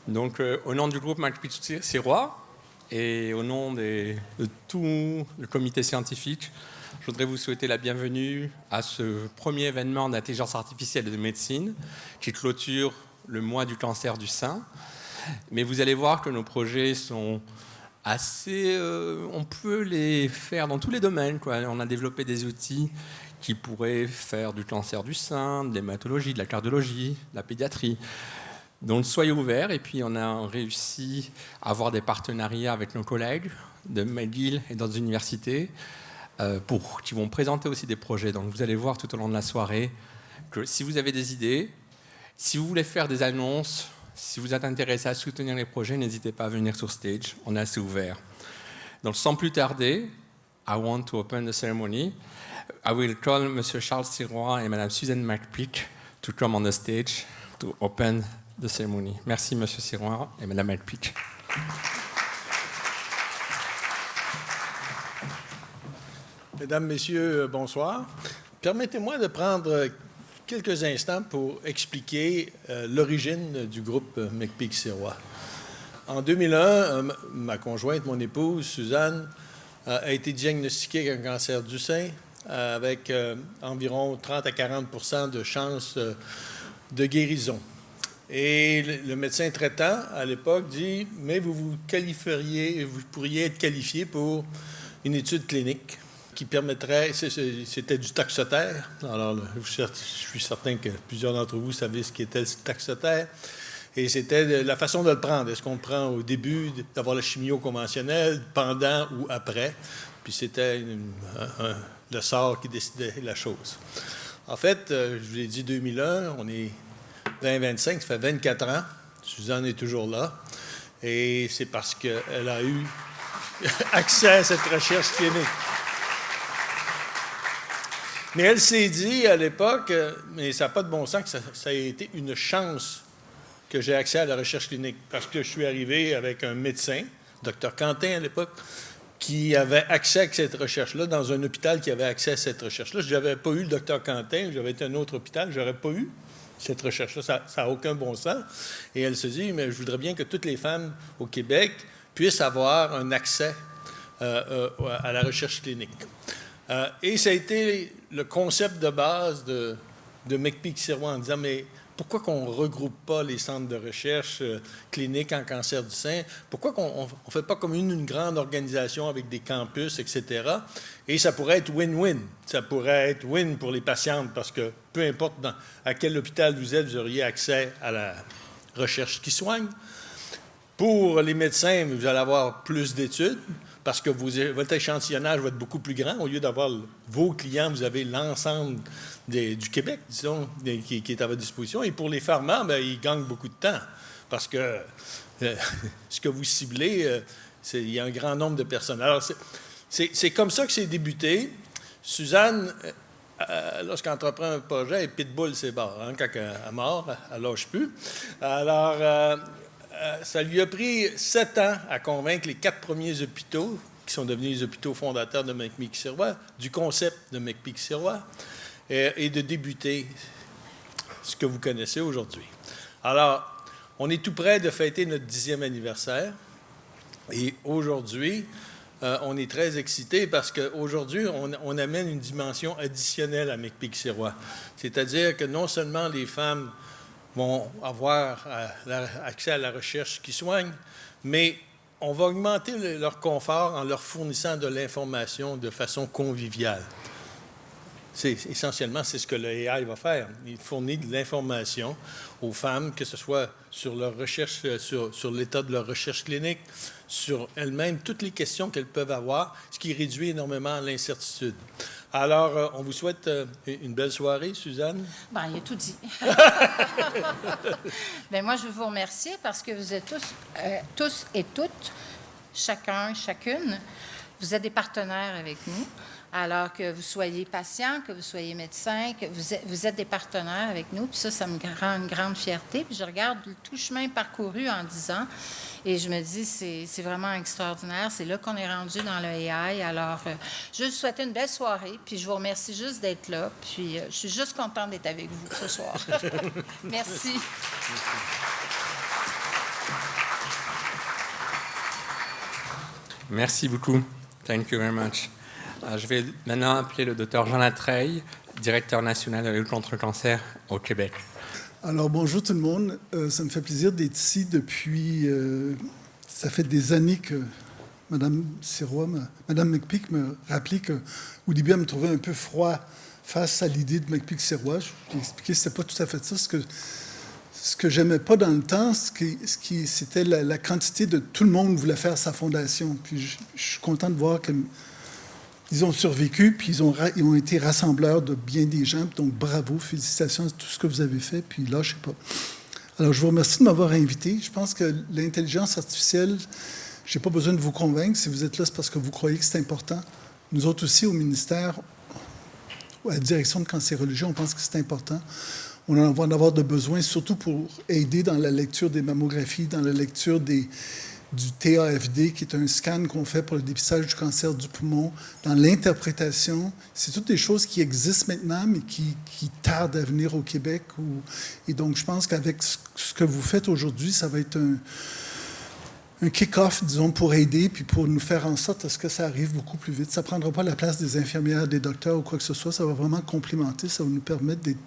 Donc, au nom du groupe McPeak-Sirois et au nom de tout le comité scientifique, je voudrais vous souhaiter la bienvenue à ce premier événement d'intelligence artificielle et de médecine qui clôture le mois du cancer du sein. Mais vous allez voir que nos projets sont assez... on peut les faire dans tous les domaines, quoi. On a développé des outils qui pourraient faire du cancer du sein, de l'hématologie, de la cardiologie, de la pédiatrie. Donc soyez ouverts. Et puis on a réussi à avoir des partenariats avec nos collègues de McGill et d'autres universités qui vont présenter aussi des projets. Donc vous allez voir tout au long de la soirée que si vous avez des idées, si vous voulez faire des annonces, si vous êtes intéressé à soutenir les projets, n'hésitez pas à venir sur stage. On est assez ouvert. Donc sans plus tarder, I want to open the ceremony. I will call M. Charles Sirois et Mme Suzanne McPeak to come on the stage to open the ceremony. Merci, M. Sirois et Mme McPeak. Mesdames, Messieurs, bonsoir. Permettez-moi de prendre quelques instants pour expliquer l'origine du groupe McPeak-Sirois. En 2001, ma conjointe, mon épouse, Suzanne, a été diagnostiquée avec un cancer du sein avec environ 30 à 40 de chances de guérison. Et le médecin traitant, à l'époque, dit « Mais vous pourriez être qualifié pour une étude clinique qui permettrait... » C'était du Taxotere. Alors, je suis certain que plusieurs d'entre vous savez ce qu'était le Taxotere. Et c'était la façon de le prendre. Est-ce qu'on le prend au début d'avoir la chimio conventionnelle, pendant ou après? Puis c'était le sort qui décidait la chose. En fait, je vous ai dit 2001, on est 2025, ça fait 24 ans. Suzanne est toujours là. Et c'est parce qu'elle a eu accès à cette recherche clinique. Mais elle s'est dit à l'époque, mais ça n'a pas de bon sens que ça ait été une chance que j'ai accès à la recherche clinique. Parce que je suis arrivé avec un médecin, Dr Quentin à l'époque, qui avait accès à cette recherche-là, dans un hôpital qui avait accès à cette recherche-là. Si je n'avais pas eu le Dr Quentin, j'avais été à un autre hôpital, je n'aurais pas eu cette recherche-là. Ça n'a aucun bon sens. Et elle se dit, mais je voudrais bien que toutes les femmes au Québec puissent avoir un accès à la recherche clinique. Et ça a été le concept de base de McPeak-Sirois en disant, mais pourquoi qu'on ne regroupe pas les centres de recherche cliniques en cancer du sein? Pourquoi qu'on ne fait pas comme une grande organisation avec des campus, etc.? Et ça pourrait être win-win. Ça pourrait être win pour les patientes parce que peu importe à quel hôpital vous êtes, vous auriez accès à la recherche qui soigne. Pour les médecins, vous allez avoir plus d'études parce que votre échantillonnage va être beaucoup plus grand. Au lieu d'avoir vos clients, vous avez l'ensemble du Québec, disons, qui est à votre disposition. Et pour les pharma, bien, ils gagnent beaucoup de temps parce que ce que vous ciblez, il y a un grand nombre de personnes. Alors, c'est comme ça que c'est débuté. Suzanne, lorsqu'elle entreprend un projet, et pitbull, c'est barre. Hein, quand elle mord, elle ne lâche plus. Alors, ça lui a pris 7 ans à convaincre les 4 premiers hôpitaux, qui sont devenus les hôpitaux fondateurs de McPeak-Sirois, du concept de McPeak-Sirois, et de débuter ce que vous connaissez aujourd'hui. Alors, on est tout près de fêter notre 10e anniversaire, et aujourd'hui, on est très excités parce qu'aujourd'hui, on amène une dimension additionnelle à McPeak-Sirois. C'est-à-dire que non seulement les femmes vont avoir accès à la recherche qui soigne, mais on va augmenter leur confort en leur fournissant de l'information de façon conviviale. Essentiellement, c'est ce que le AI va faire. Il fournit de l'information aux femmes, que ce soit sur leur recherche, sur l'état de leur recherche clinique, sur elles-mêmes, toutes les questions qu'elles peuvent avoir, ce qui réduit énormément l'incertitude. Alors, on vous souhaite une belle soirée, Suzanne. Bien, il a tout dit. Bien, moi, je veux vous remercier parce que vous êtes tous et toutes, chacun, chacune, vous êtes des partenaires avec nous. Alors que vous soyez patient, que vous soyez médecin, que vous êtes des partenaires avec nous. Puis ça me rend une grande fierté. Puis je regarde tout chemin parcouru en 10 ans et je me dis, c'est vraiment extraordinaire. C'est là qu'on est rendu dans le AI. Alors, je vous souhaite une belle soirée. Puis je vous remercie juste d'être là. Puis je suis juste contente d'être avec vous ce soir. Merci. Merci beaucoup. Thank you very much. Je vais maintenant appeler le docteur Jean Latreille, directeur national de la lutte contre le cancer au Québec. Alors, bonjour tout le monde. Ça me fait plaisir d'être ici depuis... ça fait des années que Mme Sirois, Mme McPeak me rappelait qu'au début, elle me trouvait un peu froid face à l'idée de McPeak-Sirois. Je lui ai expliqué que ce n'était pas tout à fait ça. Ce que j'aimais pas dans le temps, c'était la quantité de... Tout le monde voulait faire sa fondation. Puis je suis content de voir qu'ils ont survécu, puis ils ont été rassembleurs de bien des gens. Donc, bravo, félicitations à tout ce que vous avez fait, puis lâchez pas. Alors, je vous remercie de m'avoir invité. Je pense que l'intelligence artificielle, je n'ai pas besoin de vous convaincre. Si vous êtes là, c'est parce que vous croyez que c'est important. Nous autres aussi, au ministère, à la direction de cancérologie, on pense que c'est important. On va en avoir de besoin, surtout pour aider dans la lecture des mammographies, dans la lecture du TAFD, qui est un scan qu'on fait pour le dépistage du cancer du poumon, dans l'interprétation. C'est toutes des choses qui existent maintenant, mais qui tardent à venir au Québec. Et donc, je pense qu'avec ce que vous faites aujourd'hui, ça va être un kick-off, disons, pour aider, puis pour nous faire en sorte à ce que ça arrive beaucoup plus vite. Ça ne prendra pas la place des infirmières, des docteurs ou quoi que ce soit. Ça va vraiment complémenter, ça va nous permettre d'être...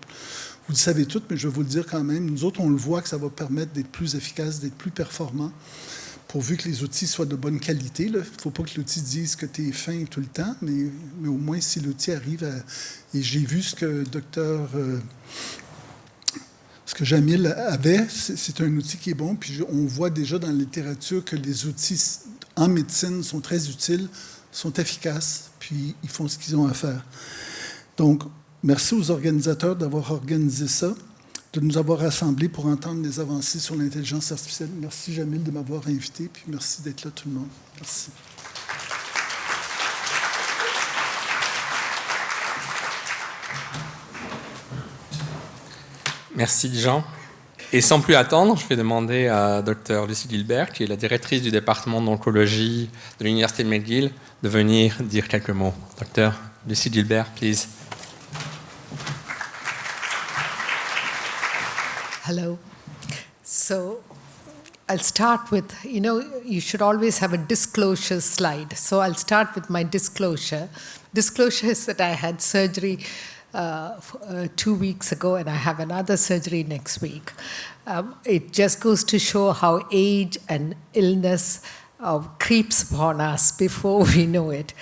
Vous le savez tout, mais je vais vous le dire quand même. Nous autres, on le voit que ça va permettre d'être plus efficace, d'être plus performant, pourvu que les outils soient de bonne qualité. Il ne faut pas que l'outil dise que tu es fin tout le temps, mais au moins si l'outil arrive à... Et j'ai vu ce que ce que Jamil avait, c'est un outil qui est bon, puis on voit déjà dans la littérature que les outils en médecine sont très utiles, sont efficaces, puis ils font ce qu'ils ont à faire. Donc, merci aux organisateurs d'avoir organisé ça, de nous avoir rassemblés pour entendre les avancées sur l'intelligence artificielle. Merci, Jamil, de m'avoir invité, puis merci d'être là, tout le monde. Merci. Merci, Jean. Et sans plus attendre, je vais demander à Dr Lucie Gilbert, qui est la directrice du département d'oncologie de l'Université de McGill, de venir dire quelques mots. Dr Lucie Gilbert, please. Hello. So I'll start with, you should always have a disclosure slide. So I'll start with my disclosure. Disclosure is that I had surgery 2 weeks ago, and I have another surgery next week. It just goes to show how age and illness creeps upon us before we know it.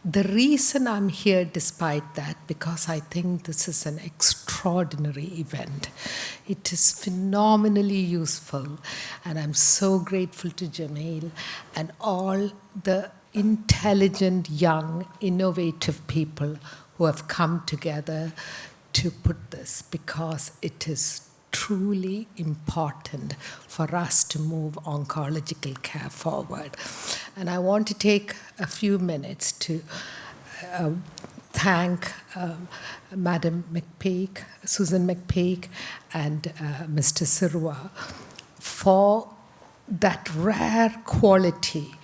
The reason I'm here despite that, because I think this is an extraordinary event. It is phenomenally useful, and I'm so grateful to Jamil and all the intelligent, young, innovative people who have come together to put this, because it is truly important for us to move oncological care forward. And I want to take a few minutes to thank Madam McPeak, Susan McPeak, and Mr. Sirois for that rare quality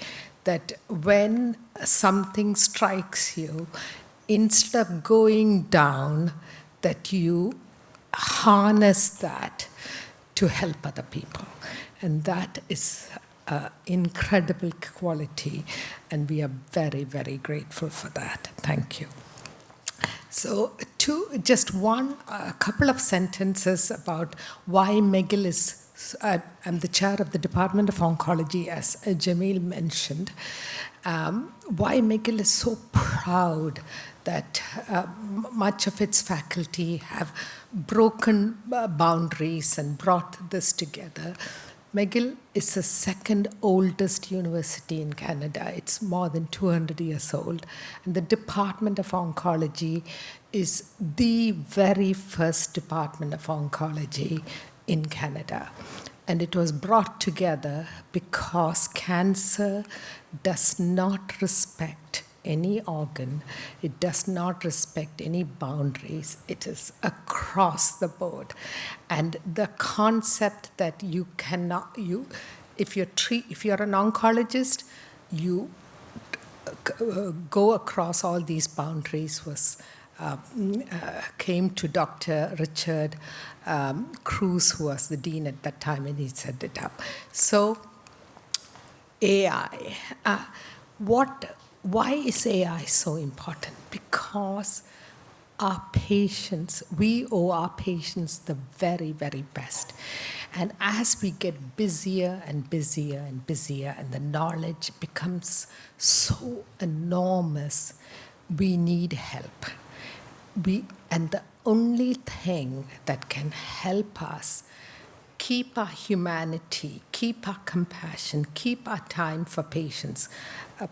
that when something strikes you, instead of going down, that you harness that to help other people. And that is incredible quality, and we are very, very grateful for that. Thank you. So a couple of sentences about why McGill is, I'm the chair of the Department of Oncology, as Jamil mentioned. Why McGill is so proud that much of its faculty have broken boundaries and brought this together. McGill is the second oldest university in Canada. It's more than 200 years old. And the Department of Oncology is the very first Department of Oncology in Canada. And it was brought together because cancer does not respect any organ. It does not respect any boundaries. It is across the board. And the concept that you cannot, if you're an oncologist, you go across all these boundaries came to Dr. Richard Cruz, who was the dean at that time, and he set it up. So AI. why is AI so important? Because our patients, we owe our patients the very, very best. And as we get busier and busier and busier, and the knowledge becomes so enormous, we need help. And the only thing that can help us keep our humanity, keep our compassion, keep our time for patients,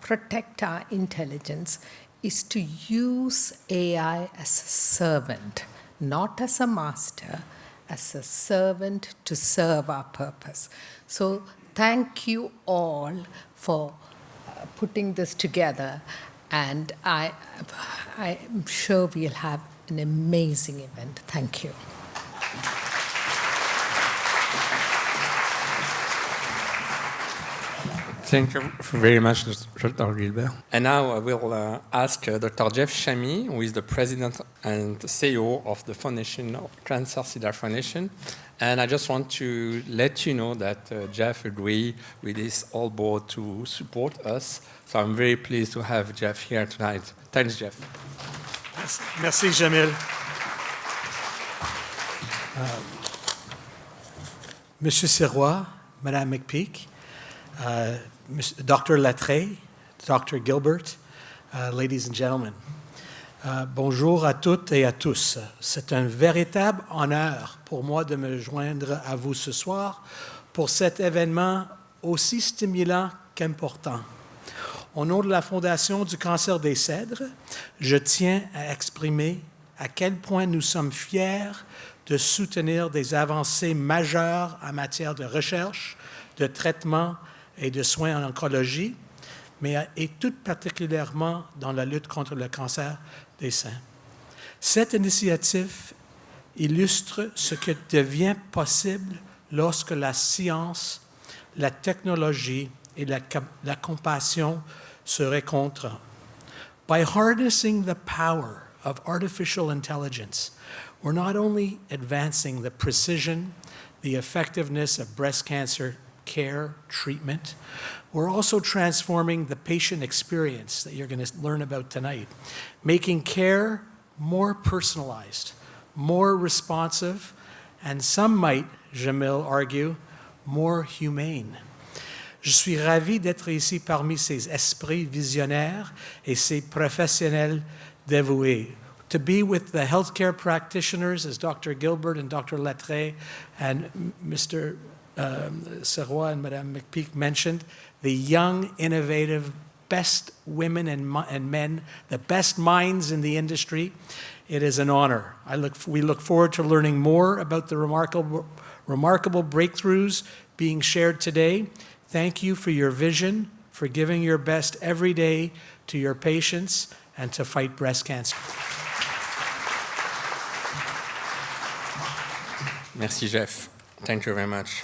protect our intelligence, is to use AI as a servant, not as a master, as a servant to serve our purpose. So thank you all for putting this together, and I'm sure we'll have an amazing event. Thank you. Thank you very much, Dr. Gilbert. And now I will ask Dr. Jeff Chamy, who is the president and CEO of the Foundation, Cancer CDR Foundation. And I just want to let you know that Jeff agreed with this whole board to support us. So I'm very pleased to have Jeff here tonight. Thanks, Jeff. Merci, Jamil. Monsieur Sirois, Madame McPeak, Dr. Latreille, Dr. Gilbert, ladies and gentlemen. Bonjour à toutes et à tous. C'est un véritable honneur pour moi de me joindre à vous ce soir pour cet événement aussi stimulant qu'important. Au nom de la Fondation du cancer des Cèdres, je tiens à exprimer à quel point nous sommes fiers de soutenir des avancées majeures en matière de recherche, de traitement et de soins en oncologie, et tout particulièrement dans la lutte contre le cancer des seins. Cette initiative illustre ce qui devient possible lorsque la science, la technologie et la compassion se rencontrent. By harnessing the power of artificial intelligence, we're not only advancing the precision, the effectiveness of breast cancer care, treatment. We're also transforming the patient experience that you're going to learn about tonight, making care more personalized, more responsive, and some might, Jamil, argue, more humane. Je suis ravi d'être ici parmi ces esprits visionnaires et ces professionnels dévoués. To be with the healthcare practitioners, as Dr. Gilbert and Dr. Latreille and Mr. Sirois and Madame McPeak mentioned, the young, innovative, best women and men, the best minds in the industry. It is an honor. We look forward to learning more about the remarkable breakthroughs being shared today. Thank you for your vision, for giving your best every day to your patients and to fight breast cancer. Merci, Jeff. Thank you very much.